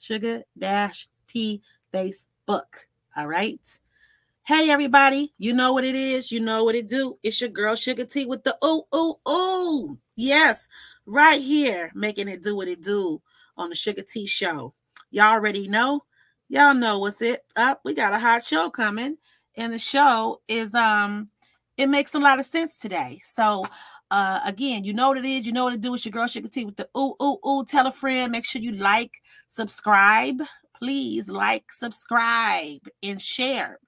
Suga-T Facebook. All right. Hey, everybody. You know what it is. You know what it do. It's your girl Suga-T with the ooh, ooh, ooh. Yes, right here, making it do what it do on the Suga-T show. Y'all already know. Y'all know what's it up. We got a hot show coming. And the show is, it makes a lot of sense today. So, again, you know what it is. You know what to do. It's your girl Suga-T with the ooh, ooh, ooh. Tell a friend. Make sure you like, subscribe. Please like, subscribe, and share.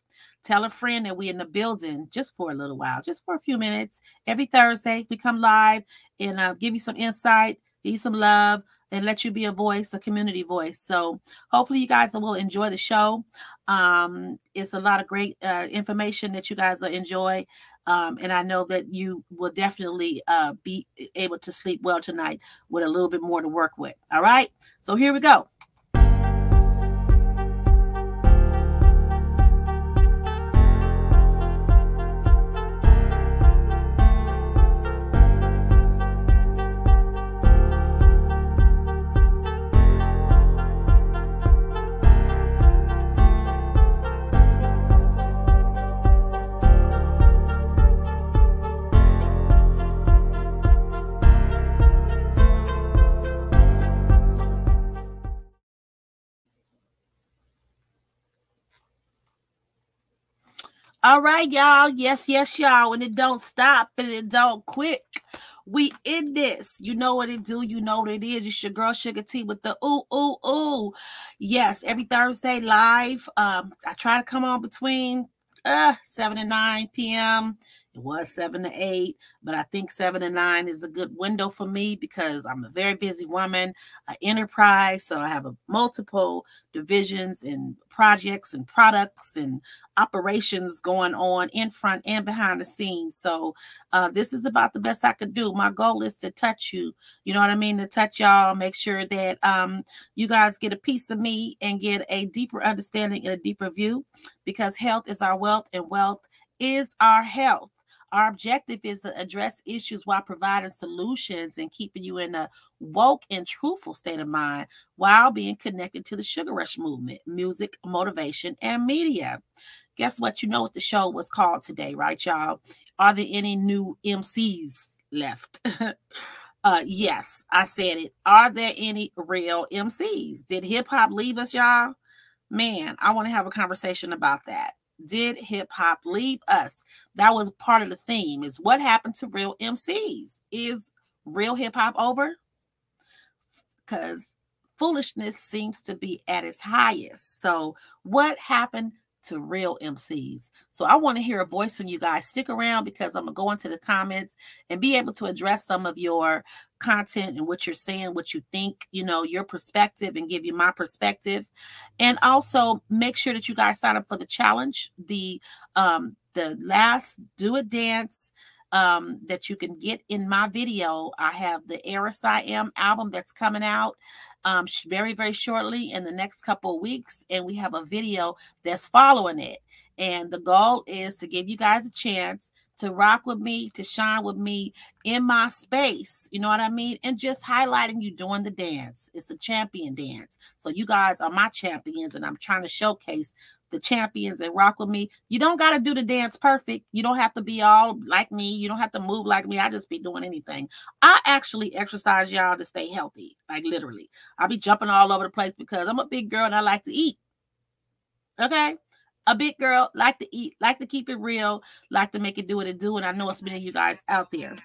Tell a friend that we're in the building just for a little while, just for a few minutes. Every Thursday, we come live and give you some insight, give you some love, and let you be a voice, a community voice. So hopefully you guys will enjoy the show. It's a lot of great information that you guys will enjoy. And I know that you will definitely be able to sleep well tonight with a little bit more to work with. All right. So here we go. All right, y'all. Yes, y'all. And it don't stop and it don't quit. We in this. You know what it do. You know what it is. It's your girl Suga-T with the ooh, ooh, ooh. Yes, every Thursday live. I try to come on between 7 and 9 p.m. It was 7 to 8, but I think 7 to 9 is a good window for me because I'm a very busy woman, an enterprise. So I have multiple divisions and projects and products and operations going on in front and behind the scenes. So this is about the best I could do. My goal is to touch you. You know what I mean? To touch y'all, make sure that you guys get a piece of me and get a deeper understanding and a deeper view, because health is our wealth and wealth is our health. Our objective is to address issues while providing solutions and keeping you in a woke and truthful state of mind while being connected to the Sugar Rush movement, music, motivation, and media. Guess what? You know what the show was called today, right, y'all? Are there any new MCs left? Yes, I said it. Are there any real MCs? Did hip hop leave us, y'all? Man, I want to have a conversation about that. Did hip hop leave us? That was part of the theme, is what happened to real MCs? Is real hip hop over? Because foolishness seems to be at its highest. So what happened to real MCs? So I want to hear a voice from you guys. Stick around because I'm going to go into the comments and be able to address some of your content and what you're saying, what you think, you know, your perspective, and give you my perspective. And also make sure that you guys sign up for the challenge, the last Do It dance that you can get in my video. I have the Eris I Am album that's coming out very, very shortly in the next couple of weeks. And we have a video that's following it. And the goal is to give you guys a chance to rock with me, to shine with me in my space. You know what I mean? And just highlighting you doing the dance. It's a champion dance. So you guys are my champions, and I'm trying to showcase the champions and rock with me. You don't got to do the dance perfect. You don't have to be all like me. You don't have to move like me. I just be doing anything. I actually exercise, y'all, to stay healthy. Like literally. I'll be jumping all over the place because I'm a big girl and I like to eat. Okay? A big girl, like to eat, like to keep it real, like to make it do what it do. And I know it's many of you guys out there.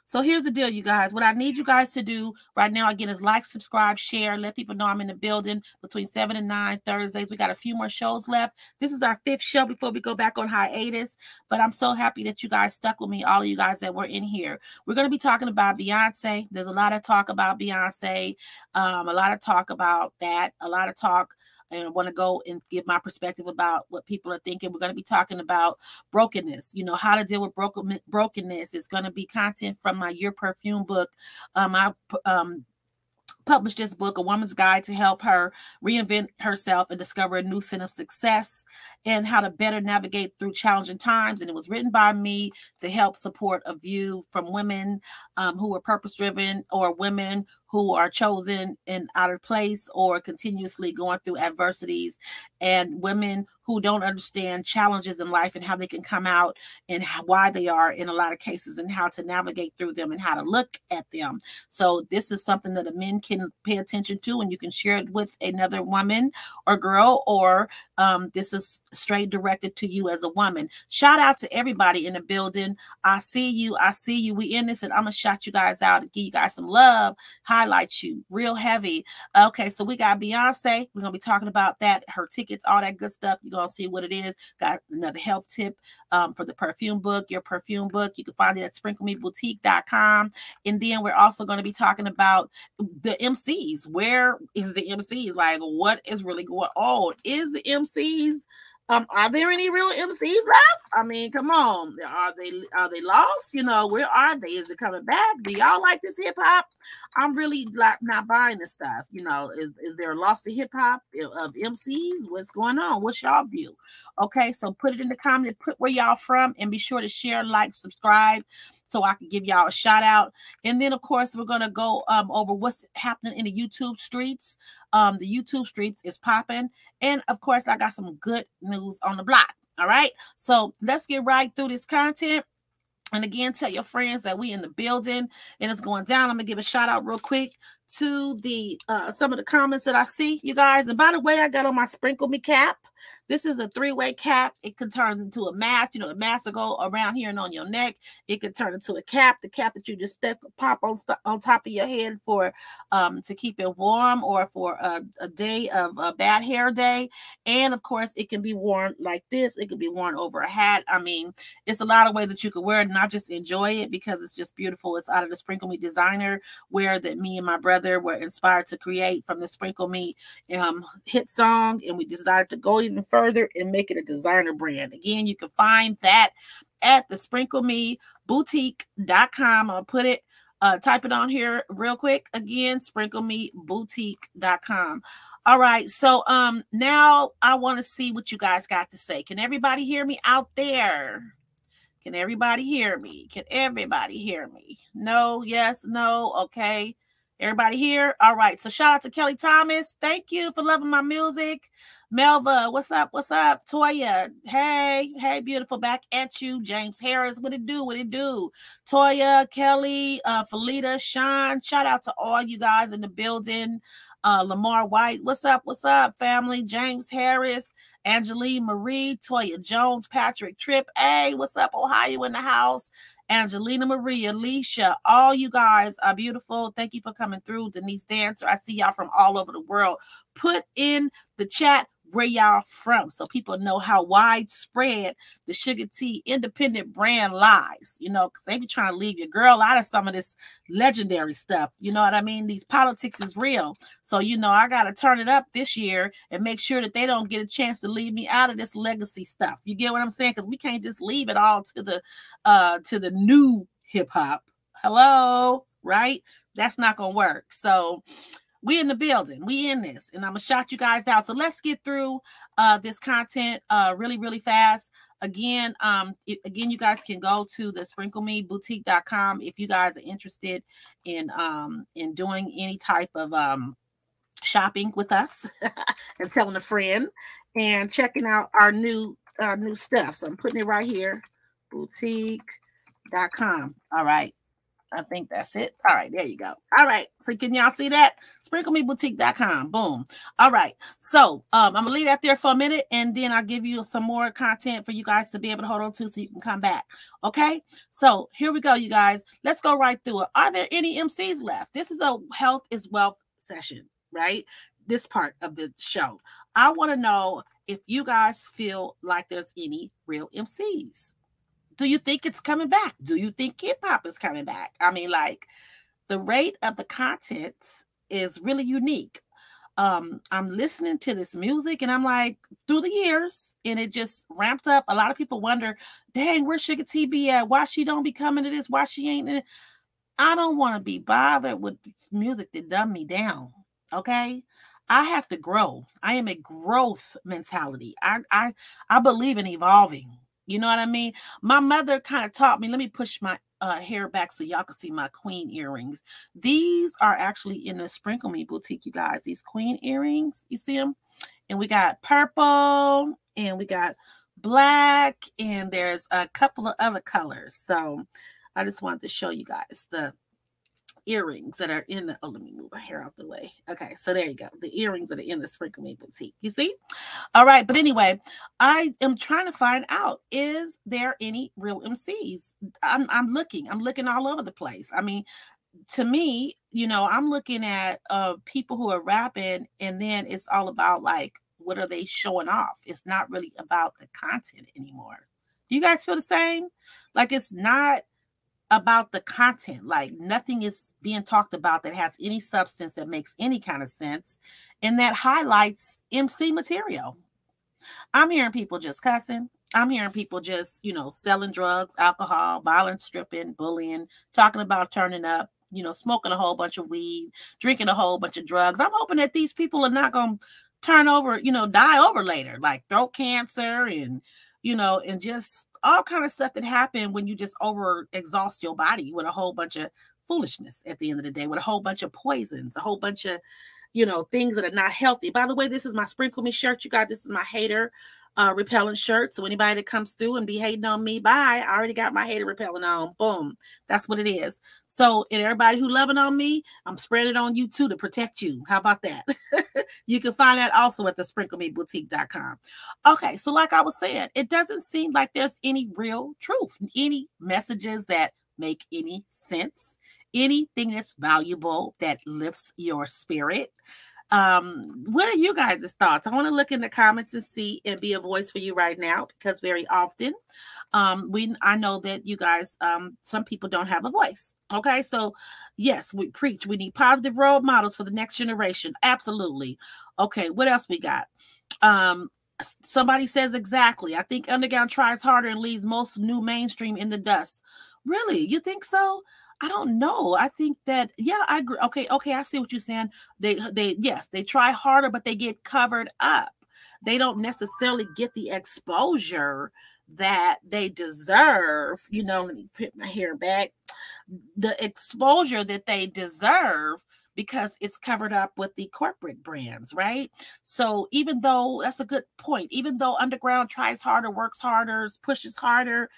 So here's the deal, you guys. What I need you guys to do right now, again, is like, subscribe, share, let people know I'm in the building between 7 and 9 Thursdays. We got a few more shows left. This is our 5th show before we go back on hiatus. But I'm so happy that you guys stuck with me, all of you guys that were in here. We're going to be talking about Beyonce. There's a lot of talk about Beyonce, a lot of talk about that, a lot of talk. And I want to go and give my perspective about what people are thinking. We're going to be talking about brokenness, you know, how to deal with brokenness. It's going to be content from my Your Perfume book. I published this book, A Woman's Guide to Help Her Reinvent Herself and Discover a New Sense of Success and How to Better Navigate Through Challenging Times. And it was written by me to help support a view from women who are purpose-driven, or women who are chosen and out of place or continuously going through adversities, and women who don't understand challenges in life and how they can come out and why they are in a lot of cases and how to navigate through them and how to look at them. So this is something that the men can pay attention to, and you can share it with another woman or girl, or this is straight directed to you as a woman. Shout out to everybody in the building. I see you. I see you. We in this, and I'm going to shout you guys out and give you guys some love, highlight you real heavy. Okay, so we got Beyonce. We're going to be talking about that, her tickets, all that good stuff. You're going to see what it is. Got another health tip for the perfume book, your perfume book. You can find it at sprinklemeboutique.com. And then we're also going to be talking about the MCs. Where is the MCs? Like, what is really going on? Is the MCs... are there any real MCs left? I mean, come on. Are they lost? You know, where are they? Is it coming back? Do y'all like this hip hop? I'm really like not buying this stuff. You know, is there a loss to hip hop of MCs? What's going on? What's y'all view? Okay, so put it in the comment, put where y'all from, and be sure to share, like, subscribe, so I can give y'all a shout out. And then, of course, we're going to go over what's happening in the YouTube streets. The YouTube streets is popping. And, of course, I got some good news on the block. All right. So let's get right through this content. And again, tell your friends that we in the building and it's going down. I'm going to give a shout out real quick to the some of the comments that I see, you guys. And by the way, I got on my Sprinkle Me cap. This is a 3-way cap. It can turn into a mask. You know, the mask will go around here and on your neck. It can turn into a cap. The cap that you just pop on top of your head for to keep it warm, or for a day of a bad hair day. And of course, it can be worn like this. It can be worn over a hat. I mean, it's a lot of ways that you can wear it, and not just enjoy it because it's just beautiful. It's out of the Sprinkle Me designer wear that me and my brother were inspired to create from the Sprinkle Me hit song, and we decided to go even further and make it a designer brand. Again, you can find that at the sprinklemeboutique.com. I'll put it, type it on here real quick. Again, sprinklemeboutique.com. All right, so now I want to see what you guys got to say. Can everybody hear me out there? Can everybody hear me? Can everybody hear me? No, yes, no, okay. Everybody here? All right. So shout out to Kelly Thomas. Thank you for loving my music. Melva, what's up? What's up? Toya, hey, hey, beautiful, back at you. James Harris, what it do? What it do? Toya, Kelly, Felita, Sean, shout out to all you guys in the building. Lamar White, what's up? What's up, family? James Harris, Angeline Marie, Toya Jones, Patrick Tripp. Hey, what's up? Ohio in the house. Angelina Marie, Alicia, all you guys are beautiful. Thank you for coming through. Denise Dancer, I see y'all from all over the world. Put in the chat where y'all from so people know how widespread the Suga-T independent brand lies, you know, because they be trying to leave your girl out of some of this legendary stuff. You know what I mean? These politics is real. So, you know, I got to turn it up this year and make sure that they don't get a chance to leave me out of this legacy stuff. You get what I'm saying? Because we can't just leave it all to the new hip hop. Hello, right? That's not going to work. So we in the building, we in this, and I'm gonna shout you guys out. So let's get through this content really, really fast. Again, you guys can go to the sprinklemeboutique.com if you guys are interested in doing any type of shopping with us and telling a friend and checking out our new stuff. So I'm putting it right here, boutique.com. All right. I think that's it. All right, there you go. All right, so can y'all see that? Sprinklemeboutique.com. Boom. All right, so I'm gonna leave that there for a minute, and then I'll give you some more content for you guys to be able to hold on to so you can come back. Okay, so here we go, you guys. Let's go right through it. Are there any MCs left? This is a health is wealth session, right? This part of the show. I want to know if you guys feel like there's any real MCs. Do you think it's coming back? Do you think hip hop is coming back? I mean, like, the rate of the content is really unique. I'm listening to this music and I'm like, through the years, and it just ramped up. A lot of people wonder, dang, where Suga-T be at? Why she don't be coming to this? Why she ain't in it? I don't want to be bothered with music that dumb me down. Okay. I have to grow. I am a growth mentality. I believe in evolving. You know what I mean? My mother kind of taught me. Let me push my hair back so y'all can see my queen earrings. These are actually in the Sprinkle Me boutique, you guys. These queen earrings, you see them? And we got purple and we got black, and there's a couple of other colors. So I just wanted to show you guys the earrings that are in the, oh, let me move my hair out the way. Okay, so there you go. The earrings that are in the Sprinkle Me boutique. You see? All right, but anyway, I am trying to find out, is there any real Mcee'S? I'm looking all over the place. I mean, to me, you know, I'm looking at people who are rapping, and then it's all about like, what are they showing off? It's not really about the content anymore. Do you guys feel the same? Like, it's not about the content. Like, nothing is being talked about that has any substance, that makes any kind of sense, and that highlights MC material. I'm hearing people just cussing. I'm hearing people just, you know, selling drugs, alcohol, violence, stripping, bullying, talking about turning up, you know, smoking a whole bunch of weed, drinking a whole bunch of drugs. I'm hoping that these people are not going to turn over, you know, die over later, like throat cancer and, you know, and just all kind of stuff that happen when you just over exhaust your body with a whole bunch of foolishness at the end of the day, with a whole bunch of poisons, a whole bunch of, you know, things that are not healthy. By the way, this is my Sprinkle Me shirt. You got, this is my hater repellent shirt. So anybody that comes through and be hating on me, bye. I already got my hater repellent on. Boom. That's what it is. So, and everybody who loving on me, I'm spreading it on you too to protect you. How about that? You can find that also at the sprinklemeboutique.com. Okay. So like I was saying, it doesn't seem like there's any real truth, any messages that make any sense, anything that's valuable that lifts your spirit. What are you guys' thoughts? I want to look in the comments and see and be a voice for you right now, because very often I know that you guys, some people don't have a voice. Okay, so yes, we preach. We need positive role models for the next generation. Absolutely. Okay, what else we got? Somebody says exactly. I think underground tries harder and leaves most new mainstream in the dust. Really? You think so? I don't know. I think that, yeah, I agree. Okay, I see what you're saying. Yes, they try harder, but they get covered up. They don't necessarily get the exposure that they deserve. You know, let me put my hair back. The exposure that they deserve, because it's covered up with the corporate brands, right? So even though, that's a good point, even though underground tries harder, works harder, pushes harder,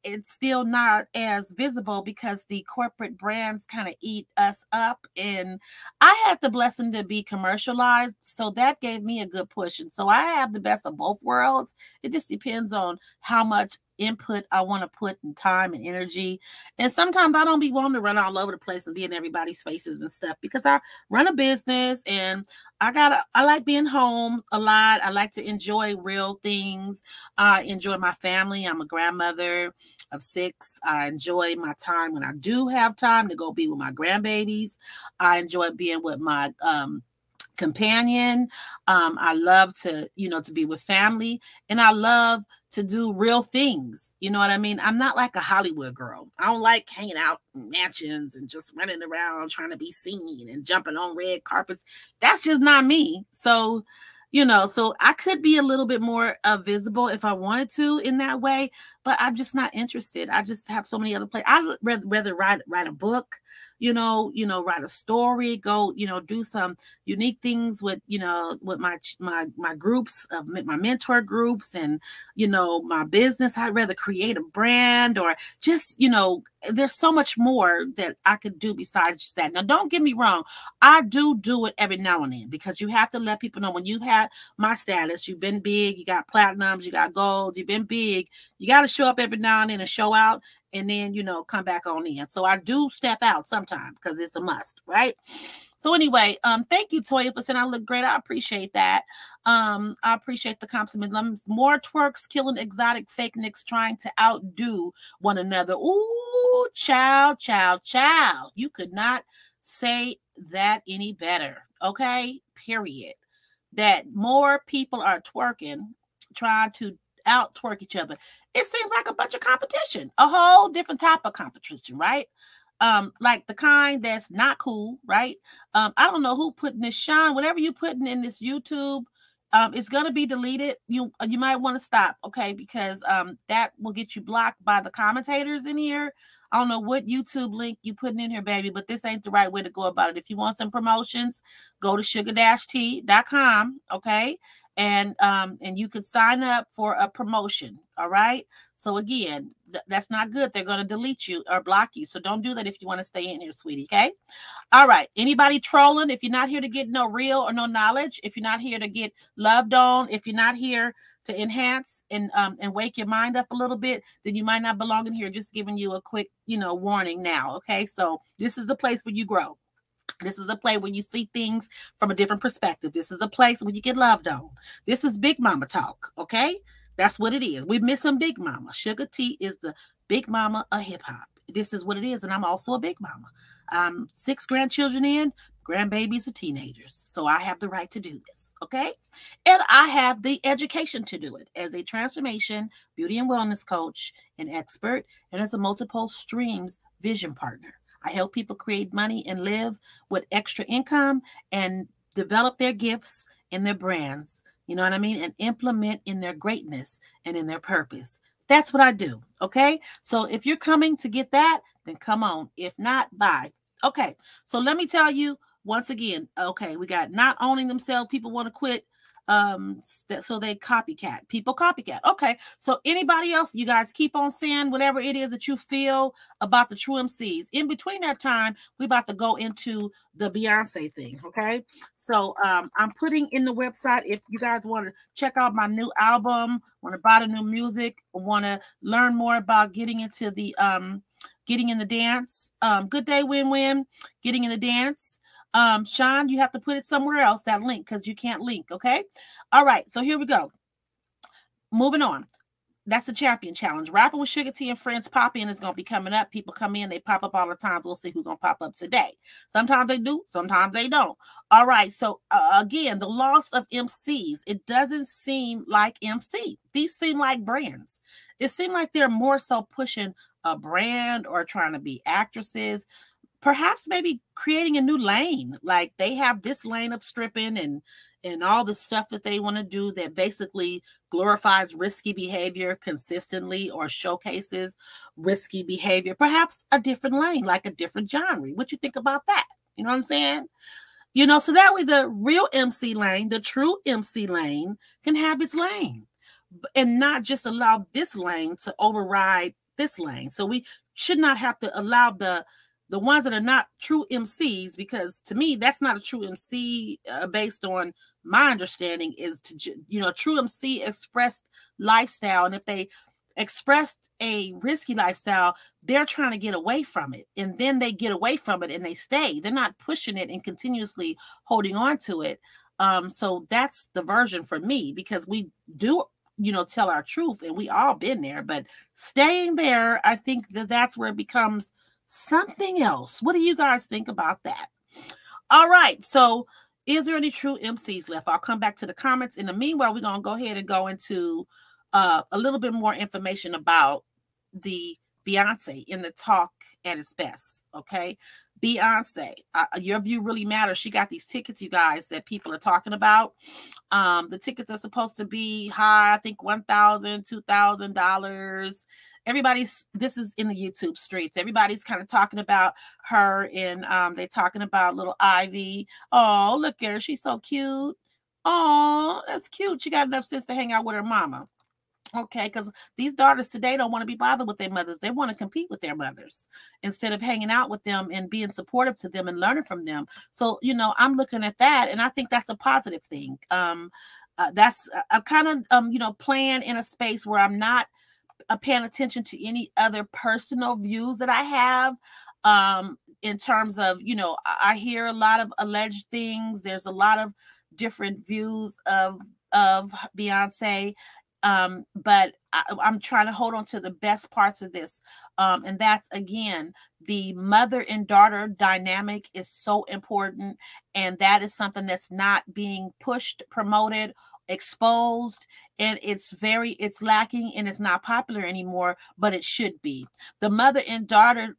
it's still not as visible because the corporate brands kind of eat us up. And I had the blessing to be commercialized, so that gave me a good push. And so I have the best of both worlds. It just depends on how much input I want to put in time and energy. And sometimes I don't be wanting to run all over the place and be in everybody's faces and stuff, because I run a business and I like being home a lot. I like to enjoy real things. I enjoy my family. I'm a grandmother of 6. I enjoy my time when I do have time to go be with my grandbabies. I enjoy being with my companion. I love to, you know, to be with family, and I love to do real things. You know what I mean? I'm not like a Hollywood girl. I don't like hanging out in mansions and just running around trying to be seen and jumping on red carpets. That's just not me. So, you know, so I could be a little bit more visible if I wanted to in that way, but I'm just not interested. I just have so many other places. I'd rather write a book, you know, write a story, go, you know, do some unique things with, you know, with my groups of my mentor groups and, you know, my business. I'd rather create a brand, or just, you know, there's so much more that I could do besides just that. Now, don't get me wrong. I do it every now and then, because you have to let people know, when you have my status, you've been big, you got platinums, you got golds, you've been big, you got to show up every now and then and show out, and then, you know, come back on in. So I do step out sometimes because it's a must, right? So anyway, thank you, Toya, for saying I look great. I appreciate that. I appreciate the compliment. More twerks killing exotic fake nicks trying to outdo one another. Ooh, child. You could not say that any better. Okay, period. That more people are twerking, trying to out twerk each other. It seems like a bunch of competition, a whole different type of competition, right? Like the kind that's not cool, right? I don't know who putting this shine, whatever you putting in this YouTube, It's going to be deleted. You might want to stop, okay, because that will get you blocked by the commentators in here. I don't know what YouTube link you putting in here, baby, but this ain't the right way to go about it. If you want some promotions, go to sugar-t.com, okay, and you could sign up for a promotion. All right. So again, that's not good. They're going to delete you or block you. So don't do that if you want to stay in here, sweetie. Okay. All right. Anybody trolling? If you're not here to get no real or no knowledge, if you're not here to get loved on, if you're not here to enhance and wake your mind up a little bit, then you might not belong in here. Just giving you a quick, warning now. Okay. So this is the place where you grow. This is a place where you see things from a different perspective. This is a place where you get loved on. This is Big Mama talk. Okay. That's what it is. We're missing Big Mama. Suga-T is the Big Mama of hip hop. This is what it is. And I'm also a Big Mama. 6 grandchildren in, grandbabies are teenagers. So I have the right to do this. Okay. And I have the education to do it as a transformation, beauty and wellness coach, an expert, and as a multiple streams vision partner. I help people create money and live with extra income and develop their gifts and their brands. You know what I mean? And implement in their greatness and in their purpose. That's what I do. Okay. So if you're coming to get that, then come on. If not, bye. Okay. So let me tell you once again. Okay. We got not owning themselves. People want to quit. So they copycat. People copycat. Okay. So anybody else, you guys keep on saying whatever it is that you feel about the true Mcee'S. In between that time, we're about to go into the Beyonce thing. Okay. So I'm putting in the website if you guys want to check out my new album, want to buy the new music, want to learn more about getting into the getting in the dance. Good day, win-win. Getting in the dance. Sean, you have to put it somewhere else, that link, because you can't link. Okay. All right. So here we go. Moving on. That's the champion challenge. Rapping with Suga-T and Friends pop in is going to be coming up. People come in, they pop up all the time. We'll see who's going to pop up today. Sometimes they do, sometimes they don't. All right. So again, the loss of Mcee'S. It doesn't seem like MC. These seem like brands. It seems like they're more so pushing a brand or trying to be actresses. Perhaps maybe creating a new lane. Like they have this lane of stripping and all the stuff that they want to do that basically glorifies risky behavior consistently or showcases risky behavior. Perhaps a different lane, like a different genre. What you think about that? You know what I'm saying? So that way the real MC lane, the true MC lane can have its lane and not just allow this lane to override this lane. So we should not have to allow the ones that are not true MCs, because to me, that's not a true MC based on my understanding is to, true MC expressed lifestyle. And if they expressed a risky lifestyle, they're trying to get away from it. And then they get away from it and they stay. They're not pushing it and continuously holding on to it. So that's the version for me, because we do, tell our truth and we all been there, but staying there, I think that's where it becomes something else. What do you guys think about that? All right. So is there any true MCs left? I'll come back to the comments. In the meanwhile, we're going to go ahead and go into a little bit more information about the Beyonce in the talk at its best. Okay. Beyonce, your view really matters. She got these tickets, you guys, that people are talking about. The tickets are supposed to be high, I think $1,000, $2,000. This is in the YouTube streets. Everybody's kind of talking about her, and they're talking about little Ivy. Oh, look at her. She's so cute. Oh, that's cute. She got enough sense to hang out with her mama. Okay, because these daughters today don't want to be bothered with their mothers. They want to compete with their mothers instead of hanging out with them and being supportive to them and learning from them. So, I'm looking at that, and I think that's a positive thing. That's a kind of, playing in a space where I'm not paying attention to any other personal views that I have. In terms of, I hear a lot of alleged things. There's a lot of different views of Beyonce. But I'm trying to hold on to the best parts of this. And that's, again, the mother and daughter dynamic is so important. And that is something that's not being pushed, promoted, exposed, and it's lacking, and it's not popular anymore, but it should be. The mother and daughter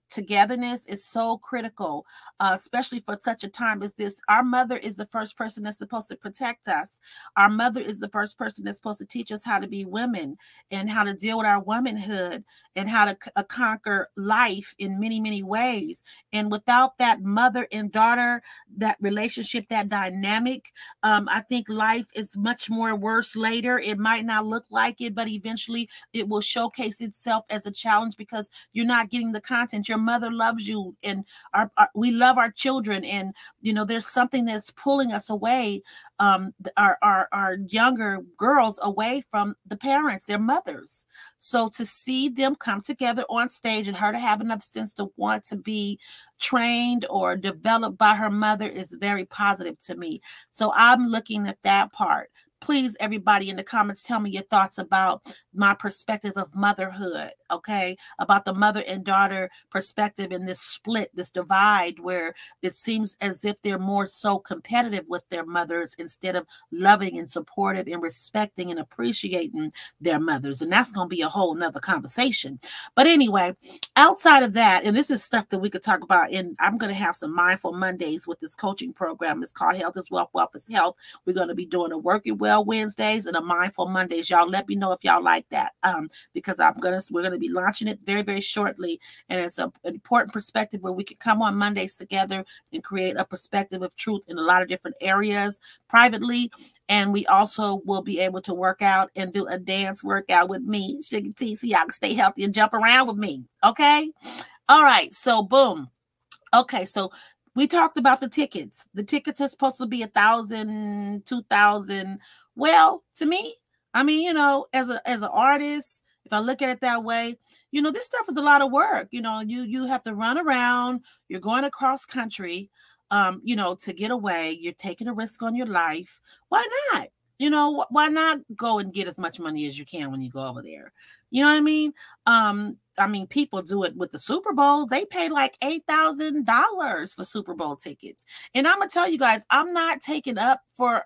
togetherness is so critical, especially for such a time as this. Our mother is the first person that's supposed to protect us. Our mother is the first person that's supposed to teach us how to be women and how to deal with our womanhood and how to conquer life in many, many ways. And without that mother and daughter, that relationship, that dynamic, I think life is much more worse later. It might not look like it, but eventually it will showcase itself as a challenge because you're not getting the content. Your mother loves you, and we love our children, and there's something that's pulling us away, our younger girls away from the parents, their mothers. So to see them come together on stage and her to have enough sense to want to be trained or developed by her mother is very positive to me. So I'm looking at that part. Please, everybody in the comments, tell me your thoughts about my perspective of motherhood, okay? About the mother and daughter perspective in this split, this divide, where it seems as if they're more so competitive with their mothers instead of loving and supportive and respecting and appreciating their mothers. And that's going to be a whole nother conversation. But anyway, outside of that, and this is stuff that we could talk about, and I'm going to have some Mindful Mondays with this coaching program. It's called Health is Wealth, Wealth is Health. We're going to be doing a Working Well Wednesdays and a Mindful Mondays. Y'all let me know if y'all like that, because we're gonna be launching it very, very shortly, and it's an important perspective where we can come on Mondays together and create a perspective of truth in a lot of different areas privately. And we also will be able to work out and do a dance workout with me, Suga-T, so y'all can stay healthy and jump around with me. Okay, all right, so boom. Okay, so we talked about the tickets. The tickets are supposed to be $1,000, $2,000. Well, to me, I mean, as an artist, if I look at it that way, this stuff is a lot of work. You have to run around. You're going across country, to get away. You're taking a risk on your life. Why not? Why not go and get as much money as you can when you go over there? You know what I mean? People do it with the Super Bowls. They pay like $8,000 for Super Bowl tickets. And I'm gonna tell you guys, I'm not taking up for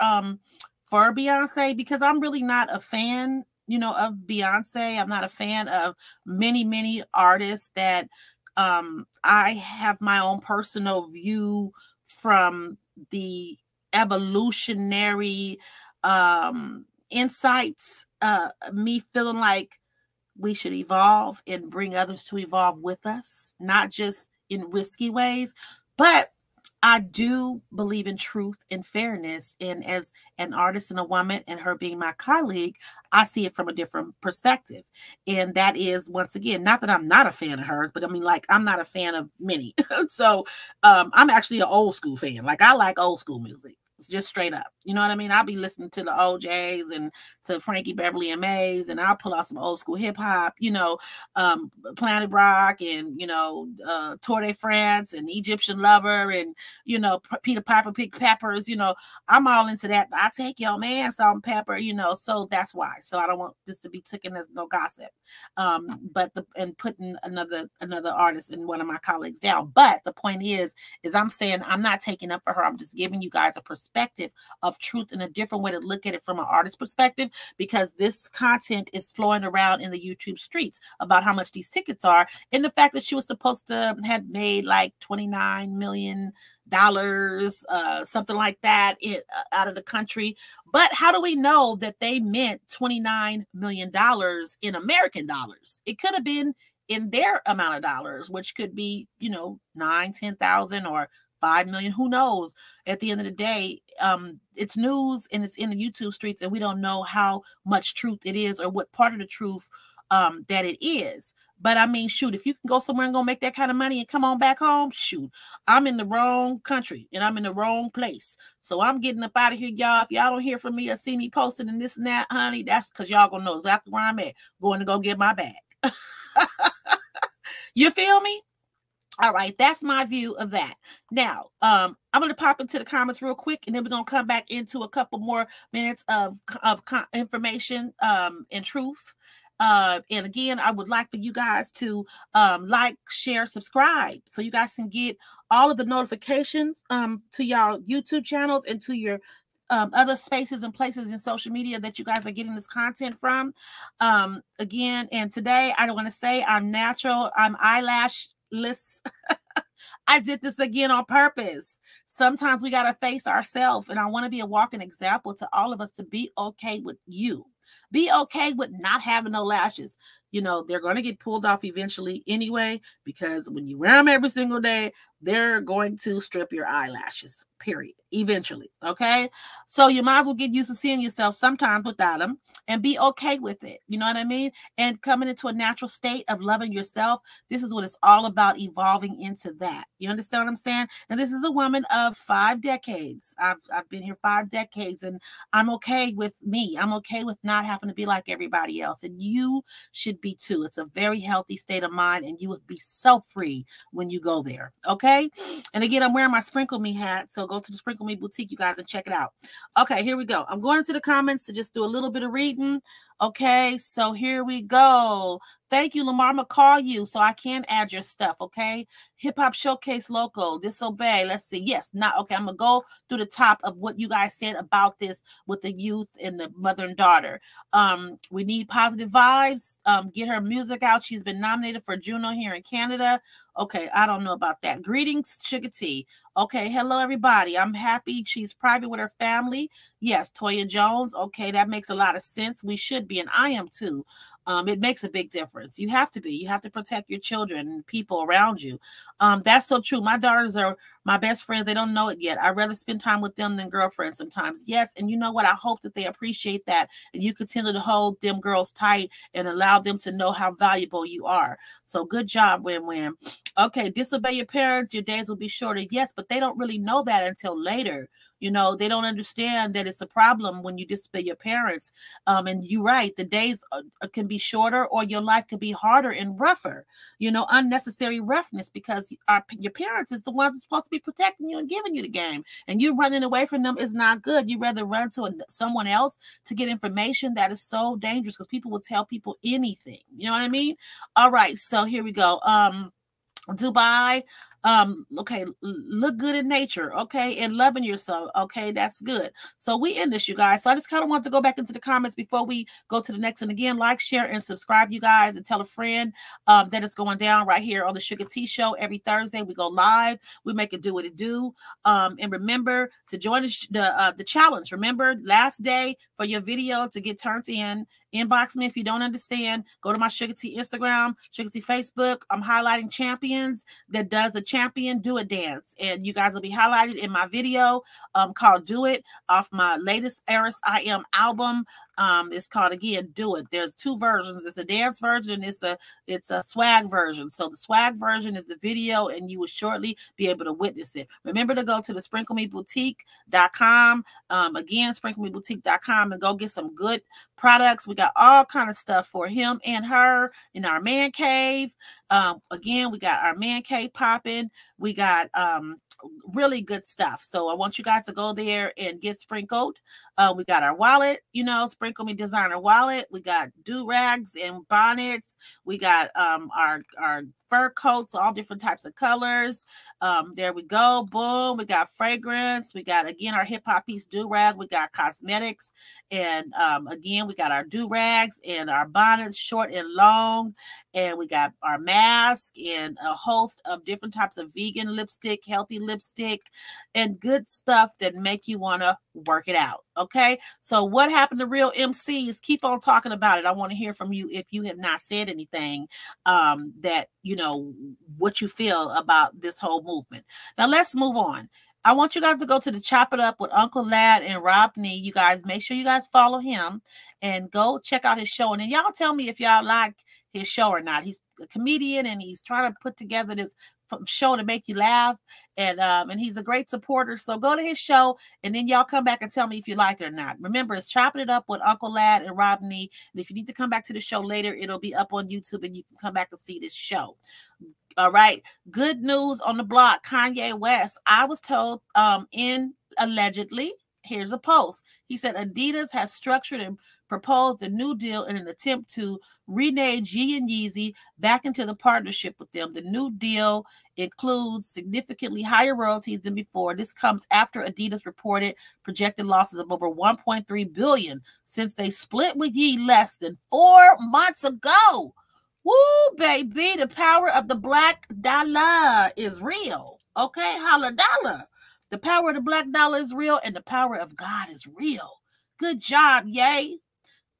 Beyonce because I'm really not a fan, of Beyonce. I'm not a fan of many, many artists that I have my own personal view from the evolutionary insights, me feeling like we should evolve and bring others to evolve with us, not just in risky ways, but I do believe in truth and fairness. And as an artist and a woman, and her being my colleague, I see it from a different perspective. And that is, once again, not that I'm not a fan of hers, but I mean, like, I'm not a fan of many. So I'm actually an old school fan. Like, I like old school music. Just straight up. You know what I mean? I'll be listening to the OJs and to Frankie Beverly and Mays, and I'll pull out some old school hip hop, Planet Rock and, Tour de France and Egyptian Lover and, Peter Piper, Pick Peppers, I'm all into that. I take your man, Salt and Pepper, so that's why. So I don't want this to be taken as no gossip. And putting another artist and one of my colleagues down. But the point is I'm saying I'm not taking up for her. I'm just giving you guys a perspective of truth and a different way to look at it from an artist perspective, because this content is flowing around in the YouTube streets about how much these tickets are, and the fact that she was supposed to have made like $29 million, something like that, out of the country. But how do we know that they meant $29 million in American dollars? It could have been in their amount of dollars, which could be, 9, 10,000 or 5 million, who knows? At the end of the day, it's news and it's in the YouTube streets, and we don't know how much truth it is or what part of the truth that it is. But I mean, shoot, if you can go somewhere and go make that kind of money and come on back home, shoot, I'm in the wrong country and I'm in the wrong place. So I'm getting up out of here, y'all. If y'all don't hear from me or see me posting and this and that, honey, that's because y'all gonna know exactly where I'm at, going to go get my bag. You feel me? All right, that's my view of that. Now, I'm going to pop into the comments real quick, and then we're going to come back into a couple more minutes of information and truth. And again, I would like for you guys to like, share, subscribe, so you guys can get all of the notifications to y'all YouTube channels and to your other spaces and places in social media that you guys are getting this content from. Again, and today I want to say I'm natural, I'm eyelashless. I did this again on purpose. Sometimes we got to face ourselves, and I want to be a walking example to all of us to be okay with you. Be okay with not having no lashes. You know, they're going to get pulled off eventually anyway, because when you wear them every single day, they're going to strip your eyelashes, period, eventually. Okay. So you might as well get used to seeing yourself sometimes without them and be okay with it. You know what I mean? And coming into a natural state of loving yourself. This is what it's all about, evolving into that. You understand what I'm saying? And this is a woman of 5 decades. I've been here 5 decades, and I'm okay with me. I'm okay with not having to be like everybody else. And you should be too. It's a very healthy state of mind, and you would be so free when you go there. Okay. And again, I'm wearing my Sprinkle Me hat. So go to the Sprinkle Me boutique, you guys, and check it out. Okay, here we go. I'm going into the comments to just do a little bit of reading. Okay, so here we go. Thank you, Lamar. I'm going to call you so I can add your stuff, okay? Hip Hop Showcase Local, Disobey. Let's see. Yes, not okay. I'm going to go through the top of what you guys said about this with the youth and the mother and daughter. We need positive vibes. Get her music out. She's been nominated for Juno here in Canada. Okay, I don't know about that. Greetings, Suga-T. Okay, hello, everybody. I'm happy she's private with her family. Yes, Toya Jones. Okay, that makes a lot of sense. We should be, and I am too. It makes a big difference. You have to be. You have to protect your children and people around you. That's so true. My daughters are my best friends. They don't know it yet. I'd rather spend time with them than girlfriends sometimes. Yes, and you know what? I hope that they appreciate that, and you continue to hold them girls tight and allow them to know how valuable you are. So good job, Win-Win. Okay, disobey your parents, your days will be shorter. Yes, but they don't really know that until later. You know, they don't understand that it's a problem when you disobey your parents. And you're right, the days can be shorter, or your life could be harder and rougher. You know, unnecessary roughness, because your parents is the ones that's supposed to be protecting you and giving you the game. And you running away from them is not good. You rather run to someone else to get information. That is so dangerous, because people will tell people anything. You know what I mean? All right, so here we go. Dubai, okay, look good in nature, okay, and loving yourself, okay, that's good. So we end this, you guys. So I just kind of want to go back into the comments before we go to the next. And again, like, share, and subscribe, you guys, and tell a friend that it's going down right here on the Suga-T Show every Thursday. We go live. We make it do what it do. And remember to join the challenge. Remember, last day for your video to get turned in. Inbox me if you don't understand. Go to my Suga-T Instagram, Suga-T Facebook. I'm highlighting champions that does the champion do it dance, and you guys will be highlighted in my video called Do It, off my latest Eris I Am album. It's called, again, Do It. There's 2 versions. It's a dance version, and it's a swag version. So the swag version is the video, and you will shortly be able to witness it. Remember to go to the sprinklemeboutique.com. Again, sprinklemeboutique.com, and go get some good products. We got all kind of stuff for him and her in our man cave. Again, we got our man cave popping. We got really good stuff. So I want you guys to go there and get sprinkled. We got our wallet, you know, Sprinkle Me designer wallet. We got do-rags and bonnets. We got our fur coats, all different types of colors. There we go. Boom. We got fragrance. We got, again, our hip hop piece do-rag. We got cosmetics. And again, we got our do-rags and our bonnets, short and long. And we got our mask and a host of different types of vegan lipstick, healthy lipstick, and good stuff that make you want to work it out. Okay. So what happened to real Mcee'S? Keep on talking about it. I want to hear from you if you have not said anything that, you know, what you feel about this whole movement. Now let's move on. I want you guys to go to the Chop It Up with Uncle Lad and Rodney. You guys, make sure you guys follow him and go check out his show. And then y'all tell me if y'all like his show or not. He's a comedian, and he's trying to put together this show to make you laugh. And he's a great supporter. So go to his show, and then y'all come back and tell me if you like it or not. Remember, it's Chopping It Up with Uncle Lad and Rodney. And if you need to come back to the show later, it'll be up on YouTube, and you can come back and see this show. All right. Good news on the block. Kanye West. I was told allegedly Here's a post. He said Adidas has structured and proposed a new deal in an attempt to rename Ye and Yeezy back into the partnership with them. The new deal includes significantly higher royalties than before. This comes after Adidas reported projected losses of over $1.3 billion since they split with Ye less than 4 months ago. Woo, baby, the power of the black dollar is real. Okay, holla dollar. The power of the black dollar is real, and the power of God is real. Good job, yay.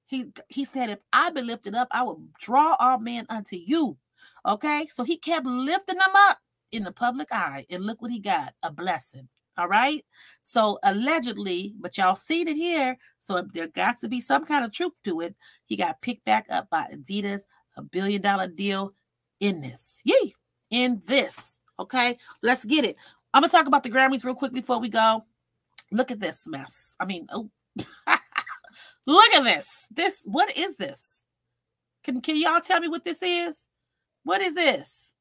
He said, if I be lifted up, I will draw all men unto you. Okay, so he kept lifting them up in the public eye, and look what he got, a blessing. All right, so allegedly, but y'all seen it here, so there got to be some kind of truth to it. He got picked back up by Adidas, $1 billion deal in this. Yee, in this. Okay, let's get it. I'm going to talk about the Grammys real quick before we go. Look at this mess. I mean, oh, look at this. What is this? Can y'all tell me what this is? What is this?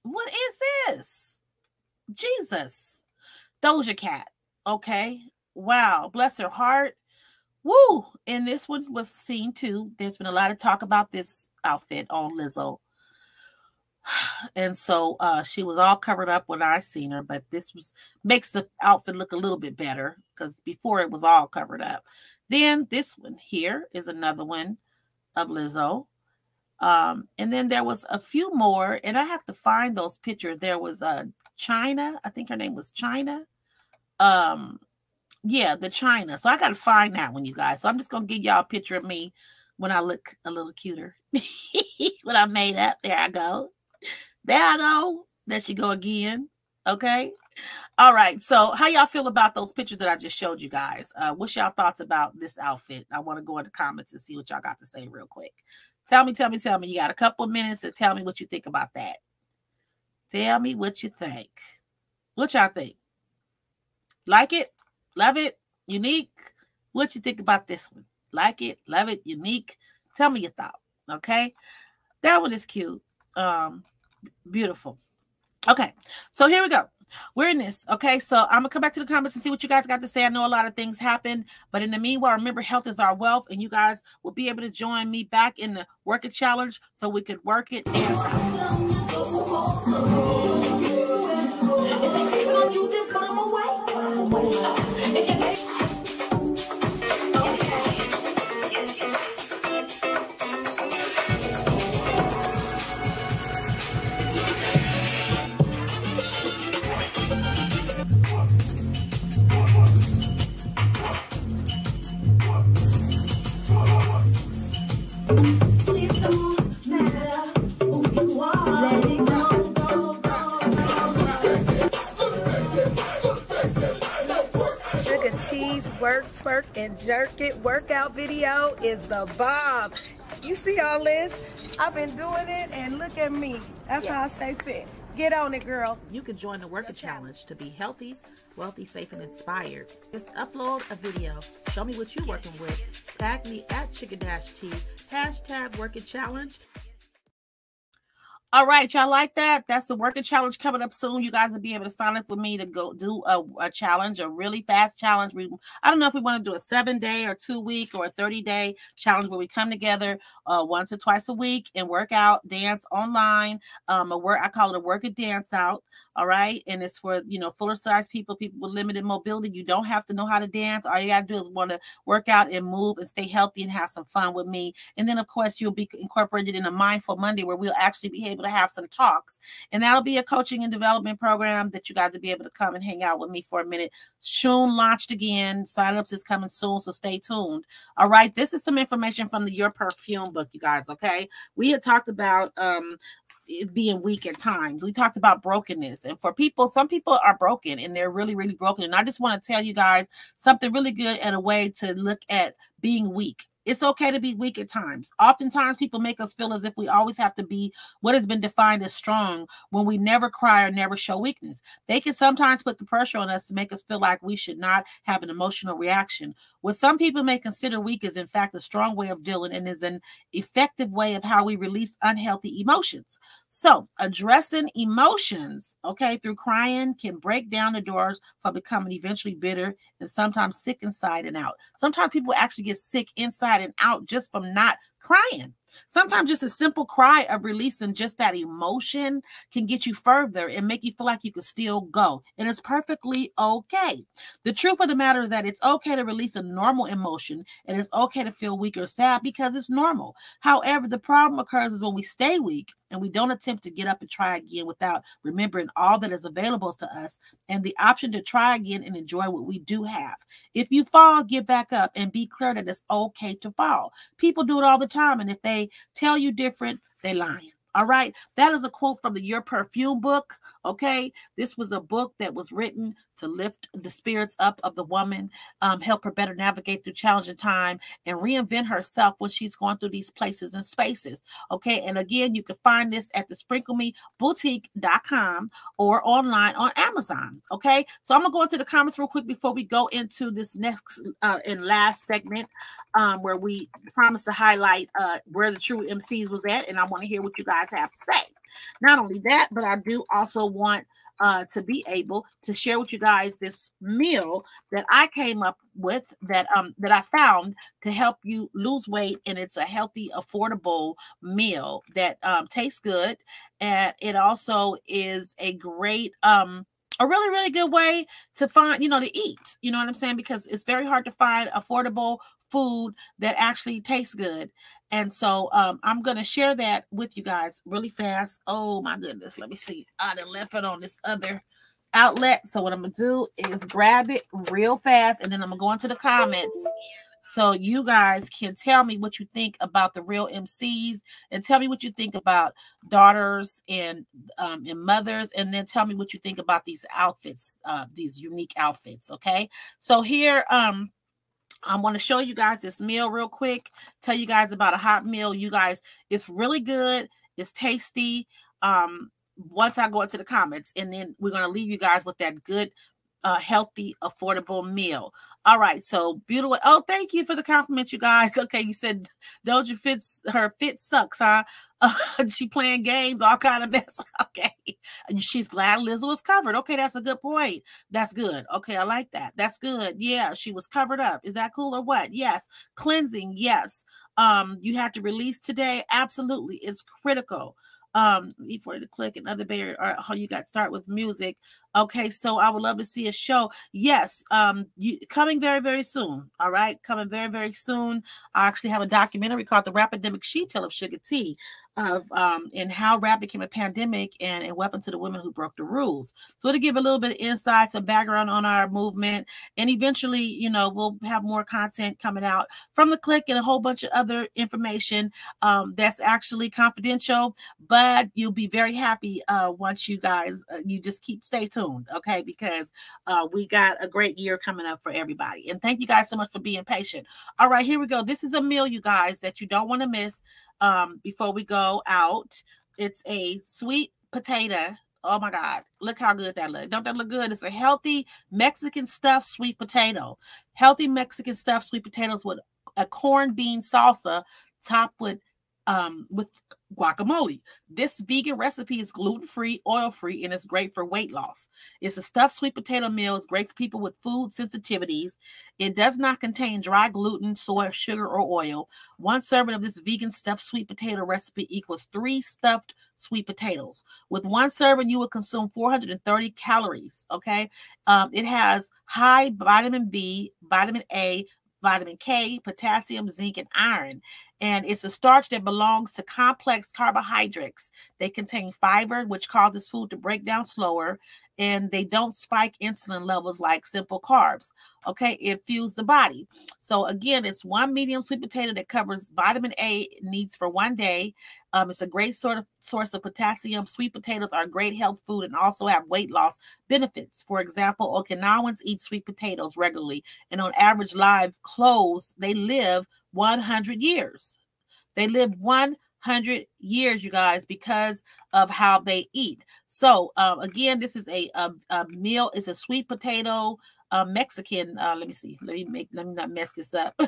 What is this? Jesus. Doja Cat. Okay. Wow. Bless her heart. Woo. And this one was seen too. There's been a lot of talk about this outfit on Lizzo. And so she was all covered up when I seen her, but this makes the outfit look a little bit better because before it was all covered up. Then this one here is another one of Lizzo. And then there was a few more, and I have to find those pictures. There was China. I think her name was China. Yeah, the China. So I got to find that one, you guys. So I'm just going to give y'all a picture of me when I look a little cuter. When I made up. There I go. There I go. There she go again. Okay. All right. So how y'all feel about those pictures that I just showed you guys? What's y'all thoughts about this outfit? I want to go in the comments and see what y'all got to say real quick. Tell me. You got a couple of minutes to tell me what you think about that. Tell me what you think. What y'all think? Like it? Love it? Unique? What you think about this one? Like it? Love it? Unique? Tell me your thought. Okay. That one is cute. Beautiful. Okay. So here we go. We're in this. Okay. So I'm gonna come back to the comments and see what you guys got to say. I know a lot of things happened, but in the meanwhile, remember, health is our wealth, and you guys will be able to join me back in the Work It Challenge so we could work it and Suga-T's work, twerk, and jerk it workout video is the bomb. You see all this? I've been doing it, and look at me. That's how I stay fit. Get on it, girl. You can join the Work It Challenge to be healthy, wealthy, safe, and inspired. Just upload a video. Show me what you're working with. Tag me at Suga-T, hashtag Work It Challenge. All right, y'all like that? That's the Work It Challenge coming up soon. You guys will be able to sign up with me to go do a challenge, a really fast challenge. I don't know if we want to do a 7-day or 2-week or a 30-day challenge where we come together once or twice a week and work out, dance online. I call it a Work It Dance Out. All right. And it's for, fuller size people with limited mobility. You don't have to know how to dance. All you got to do is want to work out and move and stay healthy and have some fun with me. And then, of course, you'll be incorporated in a Mindful Monday where we'll actually be able to have some talks. And that'll be a coaching and development program that you guys will be able to come and hang out with me for a minute. Soon launched again. Sign-ups is coming soon, so stay tuned. All right. This is some information from the Your Perfume book, you guys. Okay. We had talked about it being weak at times. We talked about brokenness, and for people, some people are broken and they're really, really broken. And I just want to tell you guys something really good and a way to look at being weak. It's okay to be weak at times. Oftentimes, people make us feel as if we always have to be what has been defined as strong when we never cry or never show weakness. They can sometimes put the pressure on us to make us feel like we should not have an emotional reaction. What some people may consider weak is, in fact, a strong way of dealing and is an effective way of how we release unhealthy emotions. So, addressing emotions, okay, through crying can break down the doors for becoming eventually bitter and sometimes sick inside and out. Sometimes people actually get sick inside and out just from not crying. Sometimes just a simple cry of releasing just that emotion can get you further and make you feel like you can still go. And it's perfectly okay. The truth of the matter is that it's okay to release a normal emotion, and it's okay to feel weak or sad because it's normal. However, the problem occurs is when we stay weak and we don't attempt to get up and try again without remembering all that is available to us and the option to try again and enjoy what we do have. If you fall, get back up and be clear that it's okay to fall. People do it all the time, and if they tell you different, they lying. All right. That is a quote from the Your Perfume book. Okay. This was a book that was written to lift the spirits up of the woman, help her better navigate through challenging time and reinvent herself when she's going through these places and spaces. Okay. And again, you can find this at the sprinklemeboutique.com or online on Amazon. Okay. So I'm going to go into the comments real quick before we go into this next and last segment where we promise to highlight where the true Mcee'S was at. And I want to hear what you guys have to say. Not only that, but I do also want to be able to share with you guys this meal that I came up with that I found to help you lose weight, and it's a healthy, affordable meal that tastes good, and it also is a great a really, really good way to find, to eat. You know what I'm saying? Because it's very hard to find affordable food that actually tastes good. And so I'm going to share that with you guys really fast. Oh, my goodness. Let me see. I done left it on this other outlet. So what I'm going to do is grab it real fast, and then I'm going to go into the comments so you guys can tell me what you think about the real Mcee'S, and tell me what you think about daughters and mothers, and then tell me what you think about these outfits, these unique outfits. Okay. So here, I want to show you guys this meal real quick. Tell you guys about a hot meal. You guys, it's really good. It's tasty. Once I go into the comments, and then we're going to leave you guys with that good, healthy, affordable meal. All right. So beautiful. Oh, thank you for the compliment, you guys. Okay. You said Doja her fit sucks, huh? She playing games, all kind of mess. Okay. She's glad Liz was covered. Okay. That's a good point. That's good. Okay. I like that. That's good. Yeah. She was covered up. Is that cool or what? Yes. Cleansing. Yes. You have to release today. Absolutely. It's critical. Before to click another barrier, or how you got to start with music. Okay, so I would love to see a show. Yes, coming very, very soon. All right, coming very, very soon. I actually have a documentary called The Rapidemic She Tale of Suga-T, of and how rap became a pandemic and a weapon to the women who broke the rules. So to give a little bit of insight, some background on our movement, and eventually, we'll have more content coming out from the click and a whole bunch of other information that's actually confidential, but you'll be very happy once you guys you just stay tuned, okay? Because we got a great year coming up for everybody. And thank you guys so much for being patient. All right, here we go. This is a meal, you guys, that you don't want to miss before we go out. It's a sweet potato. Oh my God, look how good that looks. Don't that look good? It's a healthy Mexican stuffed sweet potato. Healthy Mexican stuffed sweet potatoes with a corned bean salsa topped with guacamole. This vegan recipe is gluten-free, oil-free, and it's great for weight loss. It's a stuffed sweet potato meal. It's great for people with food sensitivities. It does not contain dry gluten, soy, sugar, or oil. One serving of this vegan stuffed sweet potato recipe equals 3 stuffed sweet potatoes. With one serving, you will consume 430 calories. Okay. It has high vitamin B, vitamin A, vitamin K, potassium, zinc, and iron. And it's a starch that belongs to complex carbohydrates. They contain fiber, which causes food to break down slower. and they don't spike insulin levels like simple carbs. Okay, it fuels the body. So again, it's one medium sweet potato that covers vitamin A needs for one day. It's a great source of potassium. Sweet potatoes are a great health food and also have weight loss benefits. For example, Okinawans eat sweet potatoes regularly, and on average live clothes, they live 100 years. They live 100 years, you guys, because of how they eat. So again, this is a meal. It's a sweet potato Mexican. Let me see. Let me not mess this up.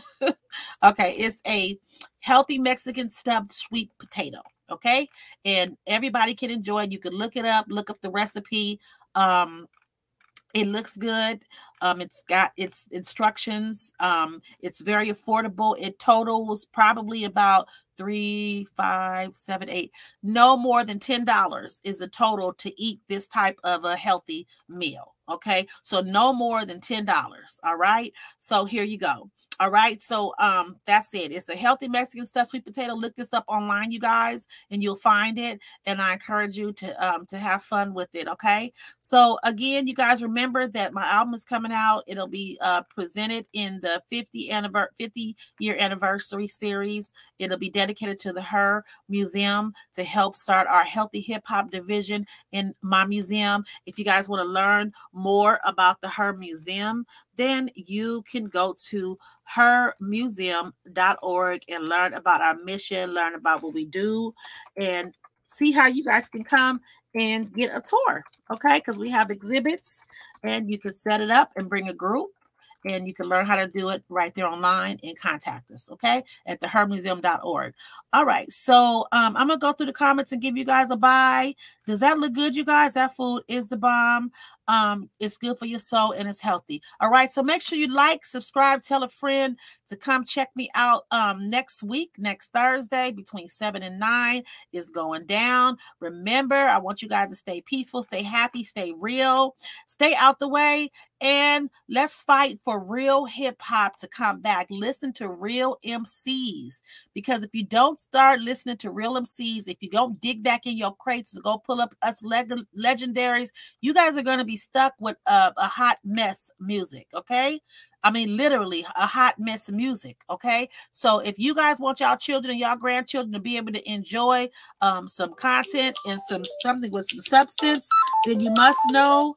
Okay, it's a healthy Mexican stuffed sweet potato. Okay, and everybody can enjoy it. You can look it up. Look up the recipe. It looks good. It's got its instructions. It's very affordable. It totals probably about $3, $5, $7, $8. No more than $10 is the total to eat this type of a healthy meal. Okay, so no more than $10. All right, so here you go. All right, so that's it. It's a healthy Mexican stuffed sweet potato. Look this up online, you guys, and you'll find it. And I encourage you to have fun with it. Okay, so again, you guys remember that my album is coming out. It'll be presented in the 50-year anniversary series. It'll be dedicated to the Her Museum to help start our healthy hip hop division in my museum. If you guys want to learn more about the Her Museum, then you can go to hermuseum.org and learn about our mission, learn about what we do, and see how you guys can come and get a tour. Okay, because we have exhibits, and you can set it up and bring a group, and you can learn how to do it right there online and contact us, okay, at the hermuseum.org. All right, so I'm going to go through the comments and give you guys a bye. Does that look good, you guys? That food is the bomb. It's good for your soul and it's healthy. All right, so make sure you like, subscribe, tell a friend to come check me out next week, next Thursday between 7 and 9 is going down. Remember, I want you guys to stay peaceful, stay happy, stay real, stay out the way, and let's fight for real hip hop to come back. Listen to real MCs, because if you don't start listening to real MCs, if you don't dig back in your crates to go pull up us legendaries, you guys are going to be stuck with a hot mess music. Okay, I mean literally a hot mess of music. Okay, so if you guys want y'all children and y'all grandchildren to be able to enjoy some content and something with some substance, then you must know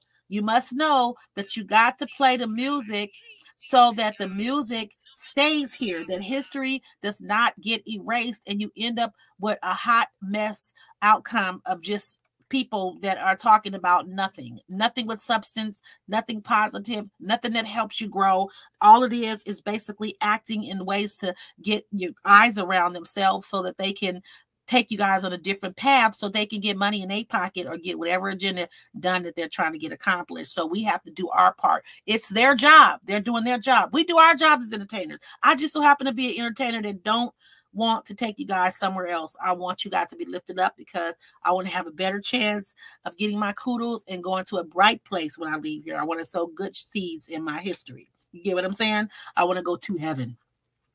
that you got to play the music so that the music stays here, that history does not get erased and you end up with a hot mess outcome of just people that are talking about nothing with substance, nothing positive, nothing that helps you grow. All it is basically acting in ways to get your eyes around themselves so that they can take you guys on a different path so they can get money in their pocket or get whatever agenda done that they're trying to get accomplished. So we have to do our part. It's their job. They're doing their job. We do our jobs as entertainers. I just so happen to be an entertainer that don't want to take you guys somewhere else. I want you guys to be lifted up because I want to have a better chance of getting my kudos and going to a bright place when I leave here. I want to sow good seeds in my history. You get what I'm saying? I want to go to heaven.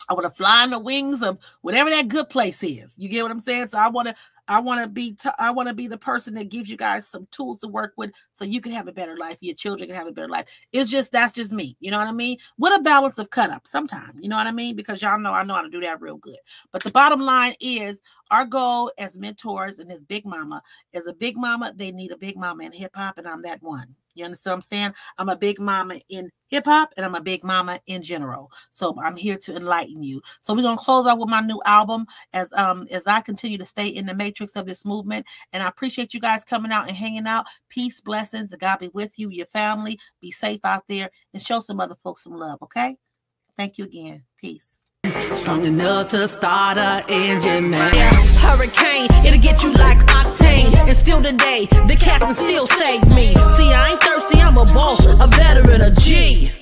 I want to fly on the wings of whatever that good place is. You get what I'm saying? So I want to be the person that gives you guys some tools to work with so you can have a better life. Your children can have a better life. That's just me. You know what I mean? With a balance of cut up sometimes. You know what I mean? Because y'all know I know how to do that real good. But the bottom line is our goal as mentors and as big mama, as a big mama, they need a big mama in hip hop, and I'm that one. You understand what I'm saying? I'm a big mama in hip hop and I'm a big mama in general. So I'm here to enlighten you. So we're going to close out with my new album as I continue to stay in the matrix of this movement. And I appreciate you guys coming out and hanging out. Peace, blessings, and God be with you, your family. Be safe out there and show some other folks some love. Okay? Thank you again. Peace. Strong enough to start an engine, man. Hurricane, it'll get you like octane. And still today, the captain still saved me. See, I ain't thirsty, I'm a boss, a veteran, a G.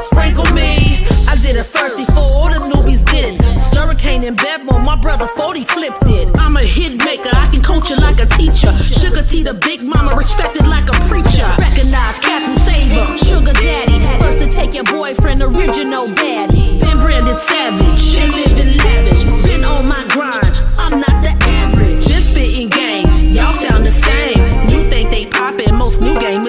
Sprinkle me. I did it first before all the newbies did. Hurricane in Bedmore, my brother 40 flipped it. I'm a hit maker, I can coach you like a teacher. Suga-T, the big mama, respected like a preacher. Recognize Captain Saver, Sugar Daddy. First to take your boyfriend, original baddie. Been branded savage, and living lavish. Been on my grind, I'm not the average. This spitting game, y'all sound the same. You think they poppin', most new game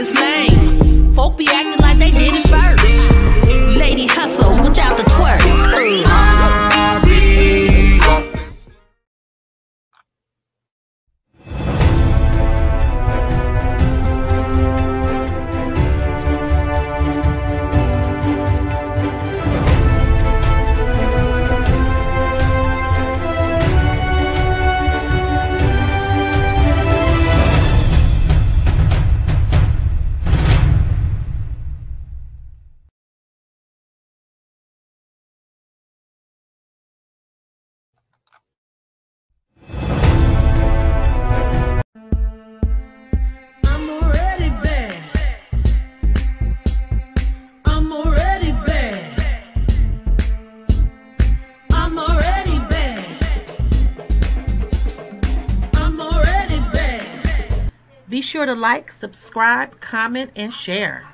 sure to like, subscribe, comment, and share.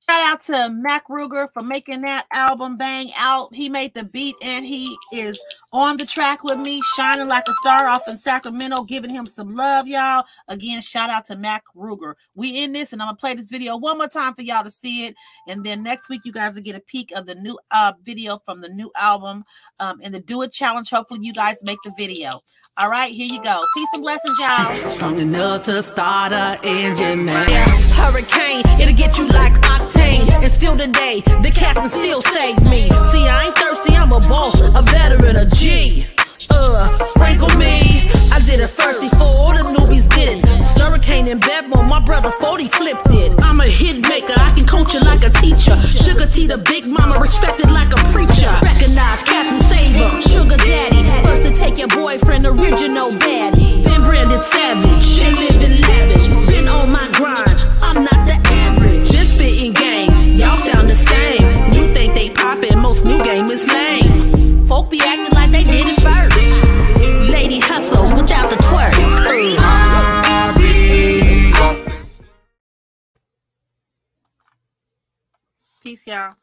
Shout out to Mac Ruger for making that album bang out. He made the beat and he is on the track with me, shining like a star off in Sacramento, giving him some love, y'all. Again, shout out to Mac Ruger. We in this, and I'm going to play this video one more time for y'all to see it. And then next week, you guys will get a peek of the new video from the new album and the Do It Challenge. Hopefully, you guys make the video. All right, here you go. Peace and blessings, y'all. Strong enough to start an engine, man. Hurricane, it'll get you like octane. And still today, the captain still saved me. See, I ain't thirsty, I'm a boss, a veteran, a G. Sprinkle me. I did it first before all the newbies did. Hurricane in Bedmore, my brother 40 flipped it. I'm a hit maker, I can coach you like a teacher. Suga-T, the big mama, respected like a preacher. Recognize Captain Saver, Sugar Daddy. First to take your boyfriend, original baddie. Been branded savage, been living lavish. Been on my grind, I'm not the average. This spitting game, y'all sound the same. You think they poppin', most new game is lame. Folk be acting like they did it first. Lady hustle without the twerk. Peace, y'all.